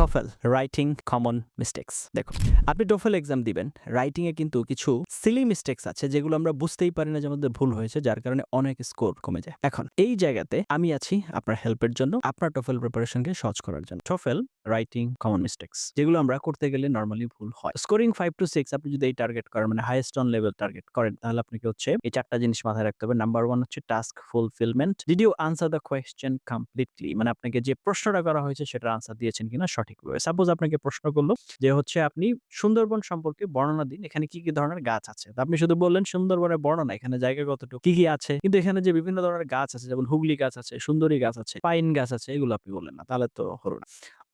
TOEFL writing common mistakes. দেখুন, আপনি TOEFL exam দিবেন, রাইটিং এ কিন্তু কিছু সিলি মিস্টেক্স আছে যেগুলো আমরা বুঝতেই পারি না যে আমাদের ভুল হয়েছে, যার কারণে অনেক স্কোর কমে যায়। এখন এই জায়গাতে আমি আছি আপনার হেল্পের জন্য, আপনার TOEFL প্রিপারেশনকে সহজ করার জন্য। TOEFL রাইটিং কমন মিস্টেক্স যেগুলো আমরা করতে গেলে নরমালি ভুল হয়। স্কোরিং 5 to 6 আপনি যদি এই টার্গেট করেন, মানে হাইয়েস্ট অন লেভেল টার্গেট করেন, তাহলে আপনাকে হচ্ছে এই 4টা জিনিস মাথায় রাখতে হবে। নাম্বার 1 হচ্ছে task fulfilment. Did you answer the question completely? মানে আপনাকে যে প্রশ্নটা করা হয়েছে সেটার আনসার দিয়েছেন কিনা সঠিকভাবে। সাপোজ আপনাকে প্রশ্ন করলো যে হচ্ছে আপনি সুন্দরবন সম্পর্কে বর্ণনা দিন, এখানে কি, কি ধরনের গাছ আছে। তো আপনি শুধু বললেন সুন্দরবনের বর্ণনা, এখানে জায়গা কতটুকু, কি, কি আছে। কিন্তু এখানে যে বিভিন্ন ধরনের গাছ আছে, যেমন হুগলি গাছ আছে, সুন্দরী গাছ আছে, পাইন গাছ আছে, এগুলো আপনি বললেন না। তাহলে তো হলো না।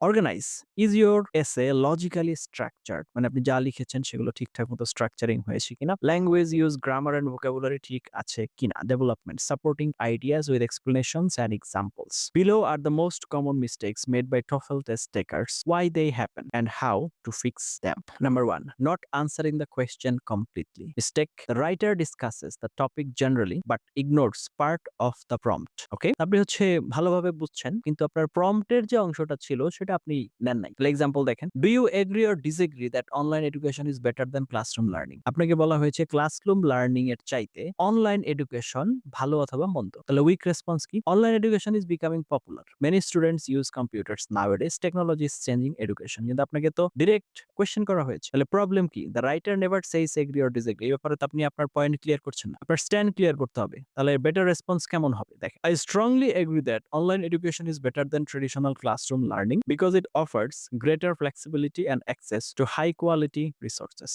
অর্গানাইজ। ইজ ইউর এসে লজিক্যালি স্ট্রাকচারড? মানে আপনি যা লিখেছেন সেগুলো ঠিকঠাক মতো স্ট্রাকচারিং হয়েছে কিনা। Language use, grammar and vocabulary ঠিক আছে কিনা। Development, supporting ideas with explanations and examples. Below are the most common mistakes made by TOEFL test takers, why they happen and how to fix them. Number 1, not answering the question completely. Mistake: the writer discusses the topic generally but ignores part of the prompt. Okay, আপনি হচ্ছে ভালোভাবে বুঝছেন কিন্তু আপনার প্রম্পটের যে অংশটা ছিল সেটা আপনি নেন নাই। এক্সাম্পল দেখেন, do you agree or disagree that online education is better than classroom learning? আপনাকে বলা হয়েছে ক্লাসরুম লার্নিং এর চাইতে অনলাইন এডুকেশন ভালো অথবা মন্দ। তাহলে উইক রেসপন্স কি? Online education is becoming popular, many students use computers nowadays, technology is changing education. কিন্তু আপনাকে তো ডিরেক্ট কোয়েশ্চেন করা হয়েছে। তাহলে প্রবলেম কি? The writer never says agri or disagree. এই ব্যাপারে তো আপনি আপনার পয়েন্ট ক্লিয়ার করছেন না, আপনার স্ট্যান্ড ক্লিয়ার করতে হবে। তাহলে বেটার রেসপন্স কেমন হবে? দেখেন, I strongly agri that online education is better than traditional classroom learning because it offers greater flexibility and access to high quality resources.